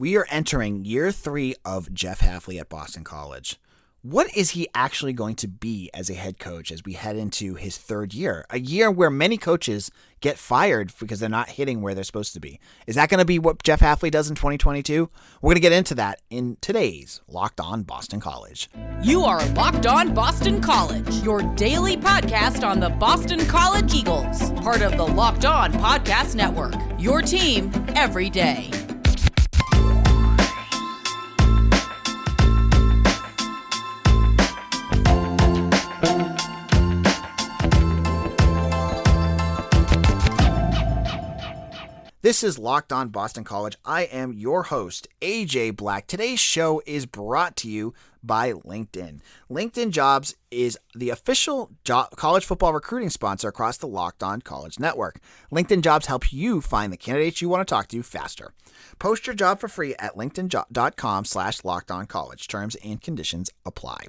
We are entering year 3 of Jeff Hafley at Boston College. What is he actually going to be as a head coach as we head into his 3rd year? A year where many coaches get fired because they're not hitting where they're supposed to be. Is that going to be what Jeff Hafley does in 2022? We're going to get into that in today's Locked On Boston College. You are Locked On Boston College, your daily podcast on the Boston College Eagles, part of the Locked On Podcast Network, your team every day. This is Locked On Boston College. I am your host, AJ Black. Today's show is brought to you by LinkedIn. LinkedIn Jobs is the official college football recruiting sponsor across the Locked On College Network. LinkedIn Jobs helps you find the candidates you want to talk to faster. Post your job for free at linkedin.com/lockedoncollege. Terms and conditions apply.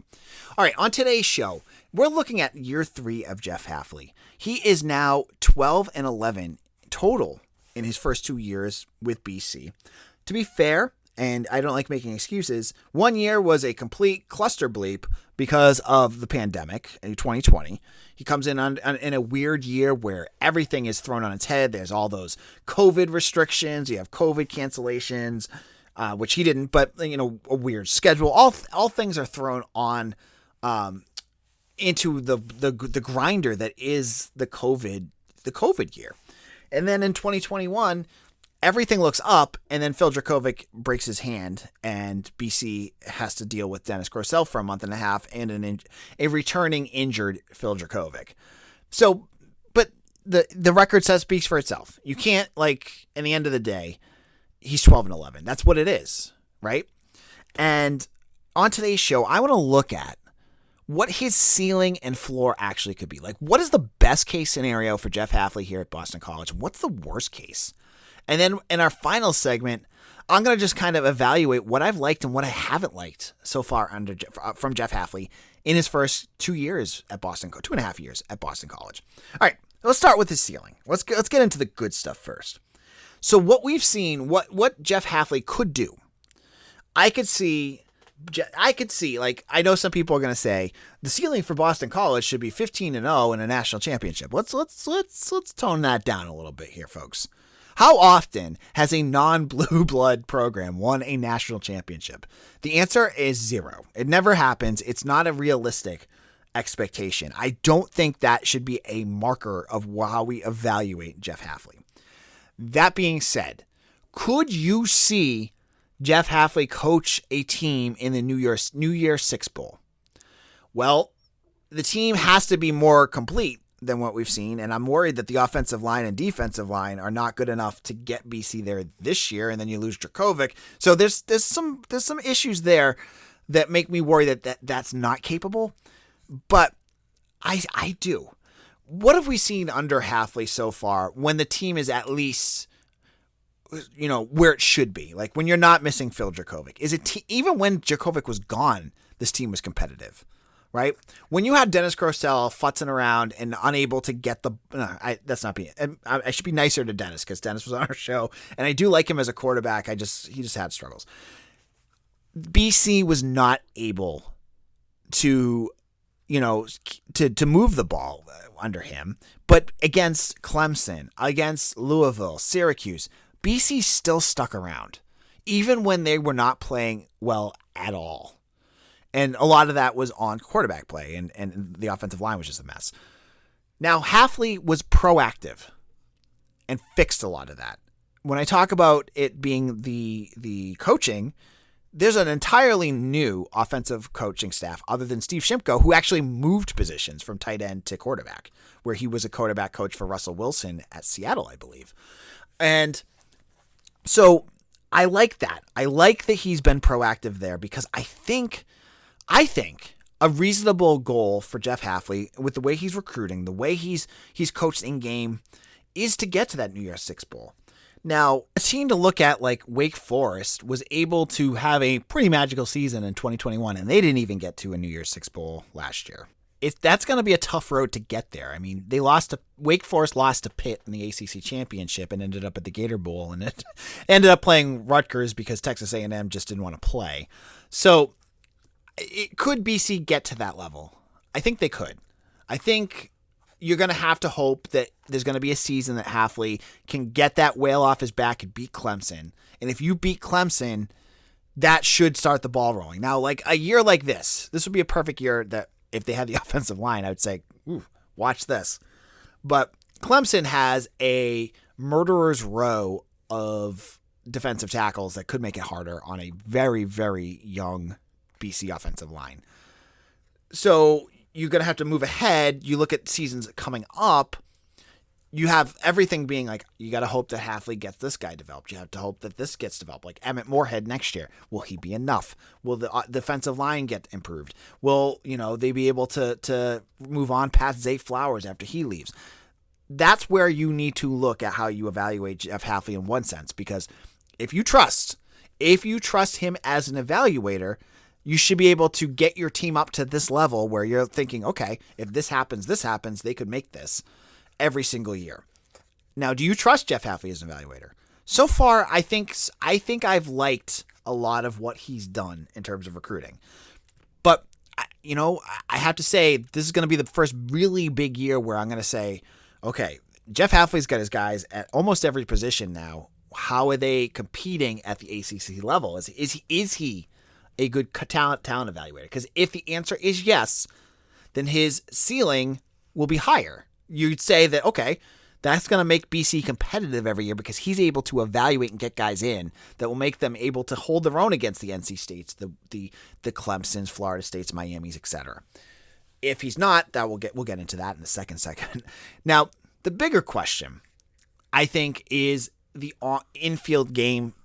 All right, on today's show, we're looking at year 3 of Jeff Hafley. He is now 12-11 total in his first 2 years with BC. To be fair, and I don't like making excuses, 1 year was a complete cluster bleep because of the pandemic in 2020. He comes in in a weird year where everything is thrown on its head. There's all those COVID restrictions. You have COVID cancellations, which he didn't, but a weird schedule. All things are thrown on into the grinder that is the COVID year. And then in 2021, everything looks up, and then Phil Dracovic breaks his hand, and BC has to deal with Dennis Grosel for a month and a half and a returning injured Phil Dracovic. So, but the record speaks for itself. You can't, in the end of the day, he's 12-11. That's what it is, right? And on today's show, I want to look at what his ceiling and floor actually could be. What is the best case scenario for Jeff Hafley here at Boston College? What's the worst case? And then in our final segment, I'm going to just kind of evaluate what I've liked and what I haven't liked so far from Jeff Hafley in his first 2 years at Boston, 2.5 years at Boston College. All right, let's start with his ceiling. Let's get into the good stuff first. So what we've seen, what Jeff Hafley could do, I could see, I know some people are going to say the ceiling for Boston College should be 15-0 in a national championship. Let's tone that down a little bit here, folks. How often has a non-blue blood program won a national championship? The answer is 0. It never happens. It's not a realistic expectation. I don't think that should be a marker of how we evaluate Jeff Hafley. That being said, could you see Jeff Hafley coach a team in the New Year's Six Bowl? Well, the team has to be more complete than what we've seen, and I'm worried that the offensive line and defensive line are not good enough to get BC there this year, and then you lose Dracovic. So there's some issues there that make me worry that's not capable. But I do. What have we seen under Hafley so far when the team is at least where it should be? When you're not missing Phil Dracovic. Is it even when Dracovic was gone, this team was competitive, right? When you had Dennis Grosel futzing around and unable to get I should be nicer to Dennis because Dennis was on our show and I do like him as a quarterback. He just had struggles. BC was not able to move the ball under him, but against Clemson, against Louisville, Syracuse, BC still stuck around, even when they were not playing well at all. And a lot of that was on quarterback play, and the offensive line was just a mess. Now, Hafley was proactive and fixed a lot of that. When I talk about it being the coaching, there's an entirely new offensive coaching staff other than Steve Shimko, who actually moved positions from tight end to quarterback, where he was a quarterback coach for Russell Wilson at Seattle, I believe. And so I like that. I like that he's been proactive there because I think a reasonable goal for Jeff Hafley with the way he's recruiting, the way he's coached in game, is to get to that New Year's Six Bowl. Now, a team to look at like Wake Forest was able to have a pretty magical season in 2021, and they didn't even get to a New Year's Six Bowl last year. that's going to be a tough road to get there. I mean, Wake Forest lost to Pitt in the ACC championship and ended up at the Gator Bowl, and it ended up playing Rutgers because Texas A&M just didn't want to play. So could BC get to that level? I think they could. I think you're going to have to hope that there's going to be a season that Hafley can get that whale off his back and beat Clemson. And if you beat Clemson, that should start the ball rolling. Now, like a year like this would be a perfect year that if they had the offensive line, I would say, ooh, watch this. But Clemson has a murderer's row of defensive tackles that could make it harder on a very, very young BC offensive line. So you're going to have to move ahead. You look at seasons coming up. You have everything being like, you got to hope that Hafley gets this guy developed. You have to hope that this gets developed. Like Emmett Moorhead next year. Will he be enough? Will the defensive line get improved? Will, they be able to move on past Zay Flowers after he leaves? That's where you need to look at how you evaluate Jeff Hafley in one sense, because if you trust him as an evaluator, you should be able to get your team up to this level where you're thinking, okay, if this happens, they could make this every single year. Now, do you trust Jeff Hafley as an evaluator? So far, I think I've liked a lot of what he's done in terms of recruiting. But, I have to say, this is going to be the first really big year where I'm going to say, okay, Jeff Hafley's got his guys at almost every position now. How are they competing at the ACC level? Is he a good talent evaluator? Because if the answer is yes, then his ceiling will be higher. You'd say that, okay, that's going to make BC competitive every year because he's able to evaluate and get guys in that will make them able to hold their own against the NC States, the Clemsons, Florida States, Miamis, etc. If he's not, we'll get into that in the second. Now, the bigger question, I think, is the infield game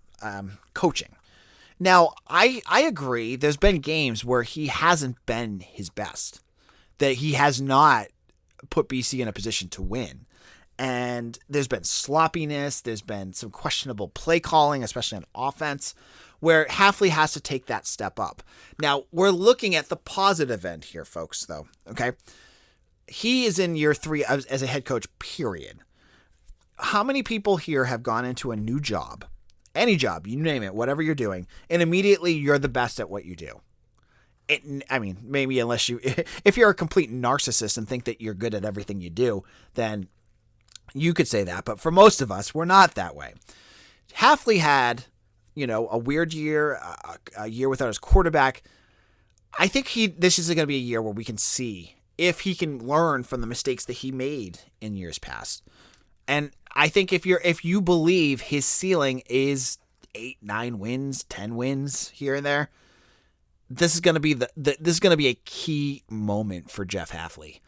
coaching. Now, I agree. There's been games where he hasn't been his best, that he has not put BC in a position to win. And there's been sloppiness. There's been some questionable play calling, especially on offense, where Hafley has to take that step up. Now, we're looking at the positive end here, folks, though. Okay. He is in year 3 as a head coach, period. How many people here have gone into a new job, any job, you name it, whatever you're doing, and immediately you're the best at what you do? Maybe if you're a complete narcissist and think that you're good at everything you do, then you could say that. But for most of us, we're not that way. Hafley had, a weird year, a year without his quarterback. I think this is going to be a year where we can see if he can learn from the mistakes that he made in years past. And I think if you believe his ceiling is 8, 9 wins, 10 wins here and there, this is going to be this is going to be a key moment for Jeff Hafley.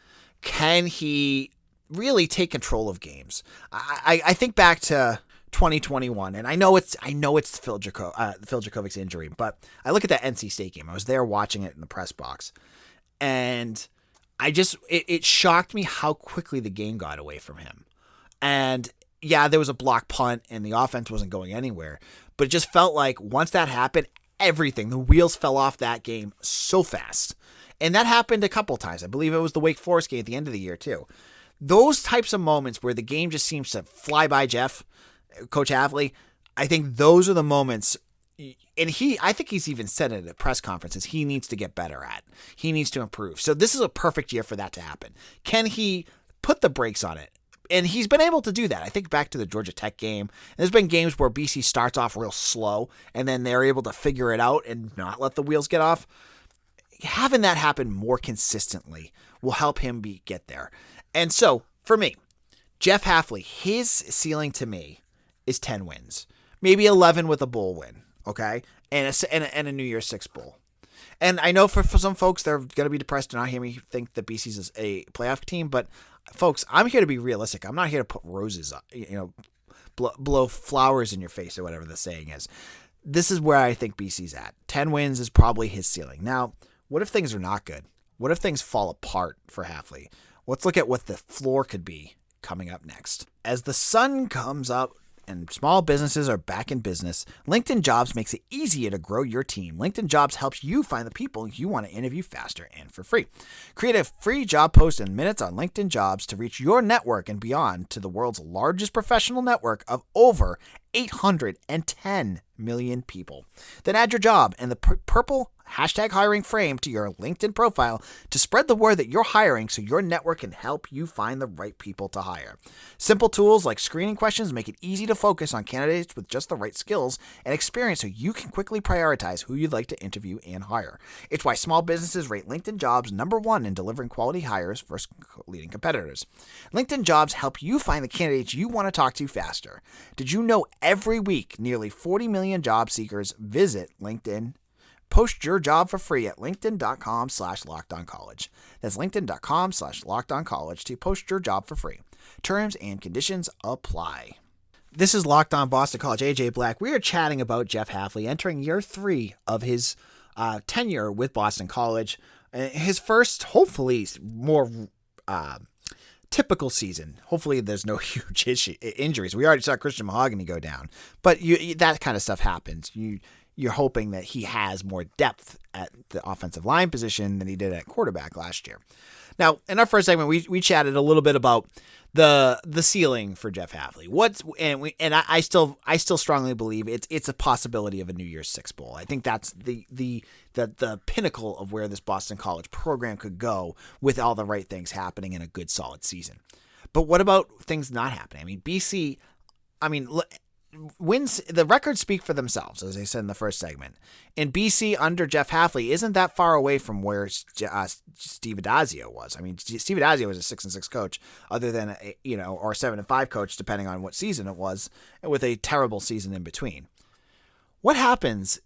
Can he really take control of games? I think back to 2021, and I know it's Phil Jacovic's injury, but I look at that NC State game. I was there watching it in the press box, and it shocked me how quickly the game got away from him. And yeah, there was a block punt, and the offense wasn't going anywhere, but it just felt like once that happened, the wheels fell off that game so fast. And that happened a couple times. I believe it was the Wake Forest game at the end of the year too. Those types of moments where the game just seems to fly by Coach Hafley, I think those are the moments, and I think he's even said it at press conferences, he needs to get better at. He needs to improve. So this is a perfect year for that to happen. Can he put the brakes on it? And he's been able to do that. I think back to the Georgia Tech game. There's been games where BC starts off real slow, and then they're able to figure it out and not let the wheels get off. Having that happen more consistently will help him get there. And so, for me, Jeff Hafley, his ceiling to me is 10 wins. Maybe 11 with a bowl win, okay? And a New Year's Six bowl. And I know for some folks, they're going to be depressed and not hear me think that BC's a playoff team, but folks, I'm here to be realistic. I'm not here to put roses up, blow flowers in your face or whatever the saying is. This is where I think BC's at. 10 wins is probably his ceiling. Now, what if things are not good? What if things fall apart for Hafley? Let's look at what the floor could be coming up next. As the sun comes up and small businesses are back in business, LinkedIn Jobs makes it easier to grow your team. LinkedIn Jobs helps you find the people you want to interview faster and for free. Create a free job post in minutes on LinkedIn Jobs to reach your network and beyond to the world's largest professional network of over 810 million people. Then add your job and the purple #hiring frame to your LinkedIn profile to spread the word that you're hiring so your network can help you find the right people to hire. Simple tools like screening questions make it easy to focus on candidates with just the right skills and experience so you can quickly prioritize who you'd like to interview and hire. It's why small businesses rate LinkedIn Jobs #1 in delivering quality hires versus leading competitors. LinkedIn Jobs help you find the candidates you want to talk to faster. Did you know every week nearly 40 million job seekers visit LinkedIn? Post your job for free at linkedin.com/lockedoncollege. That's linkedin.com/lockedoncollege to post your job for free. Terms and conditions apply. This is Locked On Boston College. AJ Black. We are chatting about Jeff Hafley entering year 3 of his tenure with Boston College. His first, hopefully, more typical season. Hopefully there's no huge injuries. We already saw Christian Mahogany go down, but that kind of stuff happens. You're hoping that he has more depth at the offensive line position than he did at quarterback last year. Now, in our first segment, we chatted a little bit about the ceiling for Jeff Hafley. I still strongly believe it's a possibility of a New Year's Six Bowl. I think that's the pinnacle of where this Boston College program could go with all the right things happening in a good solid season. But what about things not happening? I mean, BC. Wins, the records speak for themselves, as I said in the first segment. And BC under Jeff Hafley isn't that far away from where Steve Addazio was. I mean, Steve Addazio was a 6-6 coach, other than or 7-5 coach, depending on what season it was, with a terrible season in between. What happens?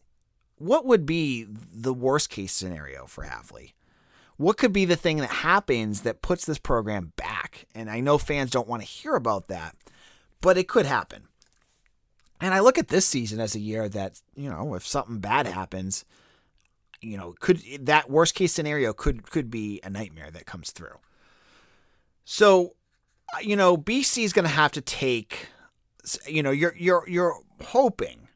What would be the worst case scenario for Hafley? What could be the thing that happens that puts this program back? And I know fans don't want to hear about that, but it could happen. And I look at this season as a year that, if something bad happens, could that worst case scenario could be a nightmare that comes through. So, BC is going to have to take, you're hoping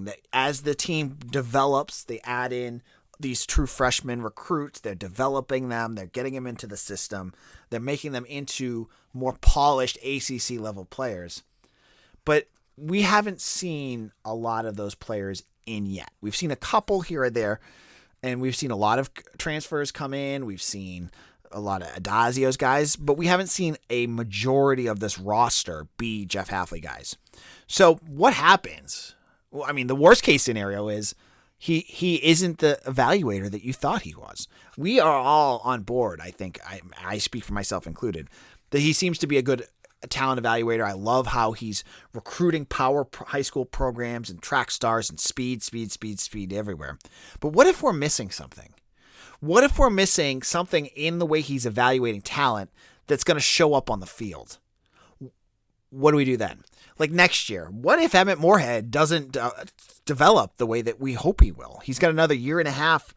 that as the team develops, they add in these true freshman recruits, they're developing them, they're getting them into the system, they're making them into more polished ACC level players. But we haven't seen a lot of those players in yet. We've seen a couple here or there, and we've seen a lot of transfers come in. We've seen a lot of Addazio's guys, but we haven't seen a majority of this roster be Jeff Hafley guys. So what happens? Well, I mean, the worst case scenario is he isn't the evaluator that you thought he was. We are all on board. I think I speak for myself included, that he seems to be a good talent evaluator. I love how he's recruiting power high school programs and track stars and speed everywhere. But what if we're missing something? What if we're missing something in the way he's evaluating talent that's going to show up on the field? What do we do then? Like next year, what if Emmett Moorhead doesn't develop the way that we hope he will? He's got another year and a half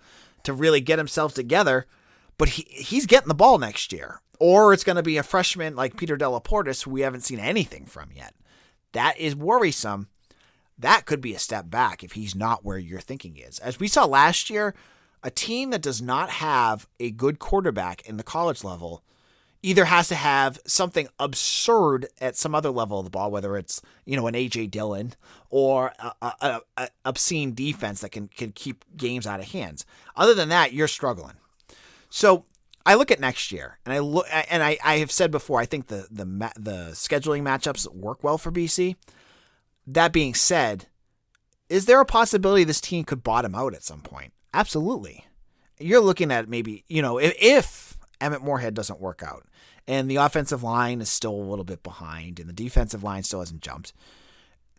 to really get himself together, but he's getting the ball next year. Or it's going to be a freshman like Peter Delaportis, who we haven't seen anything from yet. That is worrisome. That could be a step back if he's not where you're thinking he is. As we saw last year, a team that does not have a good quarterback in the college level either has to have something absurd at some other level of the ball, whether it's, an A.J. Dillon or a obscene defense that can keep games out of hands. Other than that, you're struggling. So I look at next year, and I have said before, I think the scheduling matchups work well for BC. That being said, is there a possibility this team could bottom out at some point? Absolutely. You're looking at maybe, if Emmett Moorhead doesn't work out and the offensive line is still a little bit behind and the defensive line still hasn't jumped,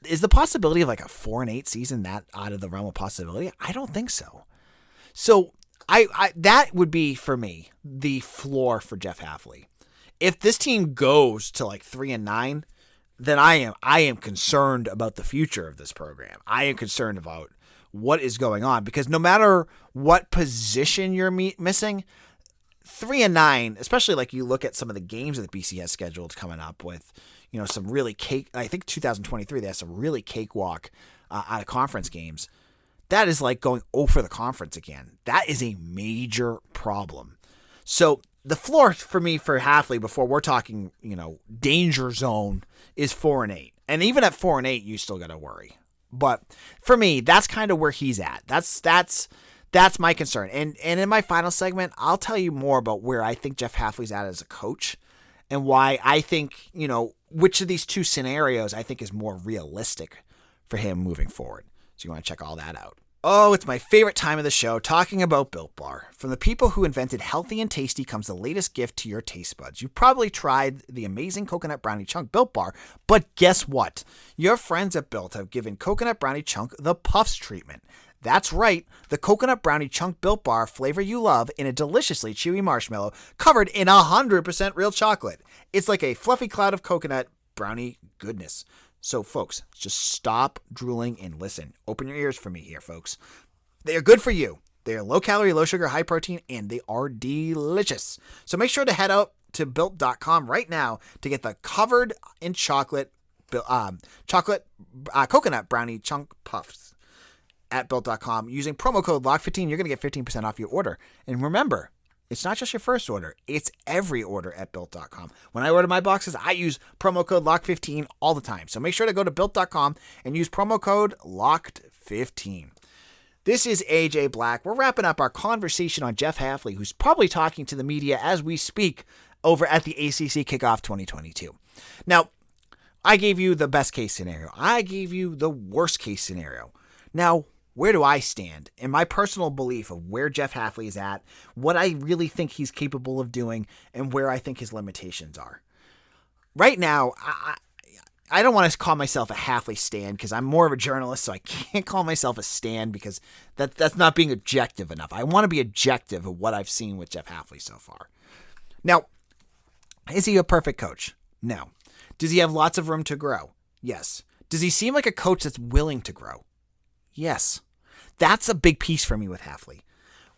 is the possibility of like a 4-8 season that out of the realm of possibility? I don't think so. So I that would be, for me, the floor for Jeff Hafley. If this team goes to like 3-9, then I am concerned about the future of this program. I am concerned about what is going on, because no matter what position you're missing, 3-9, especially like you look at some of the games that BC has scheduled coming up with, some really I think 2023, they have some really cakewalk out of conference games. That is like going 0 for the conference again. That is a major problem. So the floor for me for Hafley before we're talking, danger zone is 4-8. And even at 4-8, you still got to worry. But for me, that's kind of where he's at. That's my concern. And in my final segment, I'll tell you more about where I think Jeff Hafley's at as a coach and why I think, which of these two scenarios I think is more realistic for him moving forward. So you want to check all that out. Oh, it's my favorite time of the show, talking about Built Bar. From the people who invented healthy and tasty comes the latest gift to your taste buds. You've probably tried the amazing Coconut Brownie Chunk Built Bar, but guess what? Your friends at Built have given Coconut Brownie Chunk the Puffs treatment. That's right, the Coconut Brownie Chunk Built Bar flavor you love in a deliciously chewy marshmallow covered in 100% real chocolate. It's like a fluffy cloud of coconut brownie goodness. So, folks, just stop drooling and listen. Open your ears for me here, folks. They are good for you. They are low calorie, low sugar, high protein, and they are delicious. So make sure to head out to Built.com right now to get the covered in chocolate coconut brownie chunk puffs at Built.com. Using promo code LOCK15, you're going to get 15% off your order. And remember, it's not just your first order. It's every order at Built.com. When I order my boxes, I use promo code LOCK15 all the time. So make sure to go to Built.com and use promo code LOCKED15. This is AJ Black. We're wrapping up our conversation on Jeff Hafley, who's probably talking to the media as we speak over at the ACC Kickoff 2022. Now, I gave you the best case scenario. I gave you the worst case scenario. Now, where do I stand in my personal belief of where Jeff Hafley is at, what I really think he's capable of doing, and where I think his limitations are? Right now, I don't want to call myself a Hafley stan because I'm more of a journalist, so I can't call myself a stan because that's not being objective enough. I want to be objective of what I've seen with Jeff Hafley so far. Now, is he a perfect coach? No. Does he have lots of room to grow? Yes. Does he seem like a coach that's willing to grow? Yes. That's a big piece for me with Hafley.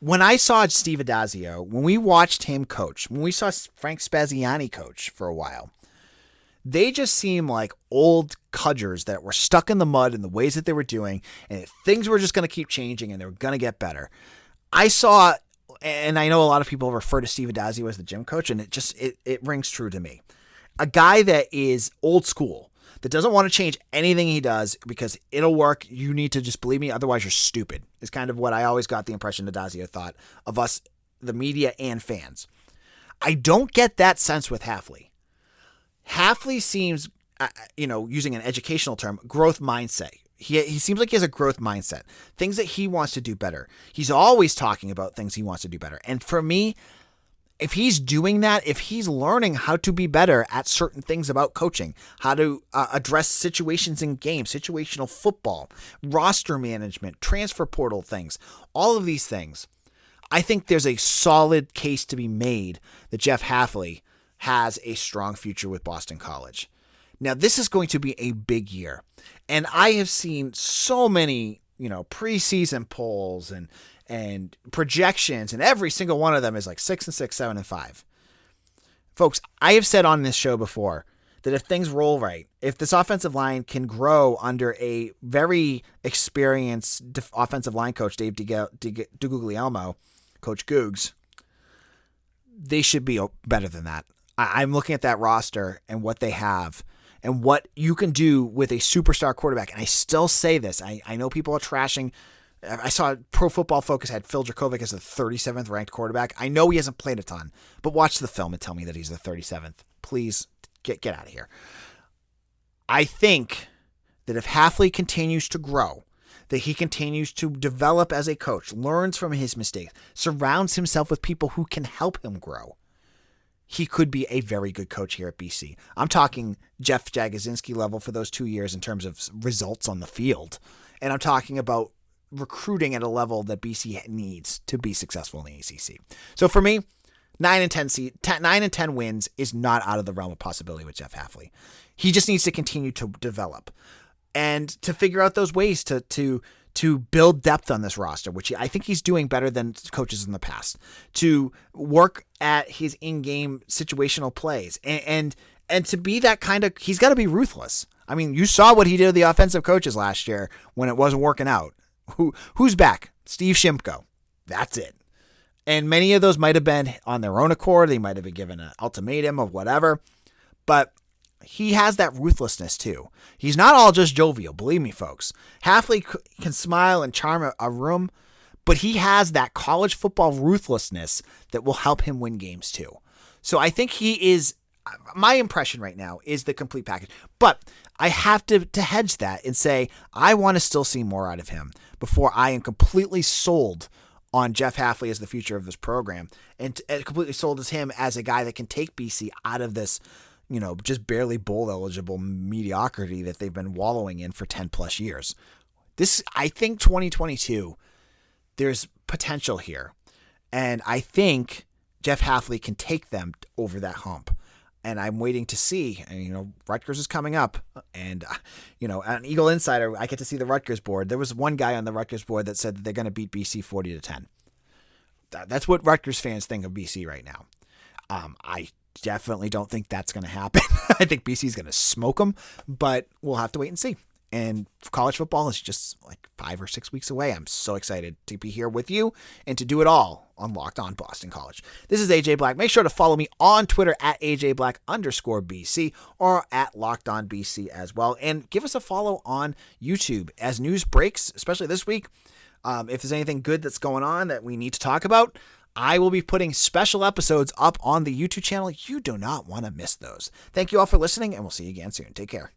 When I saw Steve Addazio, when we watched him coach, when we saw Frank Spaziani coach for a while, they just seemed like old cudgers that were stuck in the mud in the ways that they were doing, and things were just going to keep changing and they were going to get better. I saw, and I know a lot of people refer to Steve Addazio as the gym coach, and it rings true to me. A guy that is old school, that doesn't want to change anything he does because it'll work. You need to just believe me. Otherwise, you're stupid is kind of what I always got the impression Addazio thought of us, the media and fans. I don't get that sense with Hafley. Hafley seems, using an educational term, growth mindset. He seems like he has a growth mindset, things that he wants to do better. He's always talking about things he wants to do better. And for me, if he's doing that, if he's learning how to be better at certain things about coaching, how to address situations in games, situational football, roster management, transfer portal things, all of these things, I think there's a solid case to be made that Jeff Hafley has a strong future with Boston College. Now, this is going to be a big year, and I have seen so many, preseason polls and projections, and every single one of them is like 6-6, 7-5. Folks, I have said on this show before that if things roll right, if this offensive line can grow under a very experienced offensive line coach, Dave DeGuglielmo, Coach Googs, they should be better than that. I'm looking at that roster and what they have and what you can do with a superstar quarterback. And I still say this. I know people are trashing. I saw Pro Football Focus had Phil Dracovic as the 37th ranked quarterback. I know he hasn't played a ton, but watch the film and tell me that he's the 37th. Please get out of here. I think that if Hafley continues to grow, that he continues to develop as a coach, learns from his mistakes, surrounds himself with people who can help him grow, he could be a very good coach here at BC. I'm talking Jeff Jagodzinski level for those 2 years in terms of results on the field. And I'm talking about recruiting at a level that BC needs to be successful in the ACC. So for me, 9 and 10 wins is not out of the realm of possibility with Jeff Hafley. He just needs to continue to develop and to figure out those ways to to build depth on this roster, which I think he's doing better than coaches in the past, to work at his in-game situational plays, and to be that kind of, he's got to be ruthless. I mean, you saw what he did to the offensive coaches last year when it wasn't working out. Who's back? Steve Shimko. That's it. And many of those might have been on their own accord. They might have been given an ultimatum of whatever. But he has that ruthlessness too. He's not all just jovial. Believe me, folks. Hafley can smile and charm a room, but he has that college football ruthlessness that will help him win games too. So I think he is, my impression right now is the complete package. But I have to hedge that and say I want to still see more out of him before I am completely sold on Jeff Hafley as the future of this program, and completely sold as him as a guy that can take BC out of this, just barely bowl eligible mediocrity that they've been wallowing in for 10 plus years. I think 2022, there's potential here. And I think Jeff Hafley can take them over that hump. And I'm waiting to see, Rutgers is coming up, and, an Eagle Insider, I get to see the Rutgers board. There was one guy on the Rutgers board that said that they're going to beat BC 40-10. That's what Rutgers fans think of BC right now. I definitely don't think that's going to happen. I think BC is going to smoke them, but we'll have to wait and see. And college football is just like 5 or 6 weeks away. I'm so excited to be here with you and to do it all on Locked On Boston College. This is AJ Black. Make sure to follow me on Twitter at AJBlack_BC or at Locked On BC as well. And give us a follow on YouTube as news breaks, especially this week. If there's anything good that's going on that we need to talk about, I will be putting special episodes up on the YouTube channel. You do not want to miss those. Thank you all for listening, and we'll see you again soon. Take care.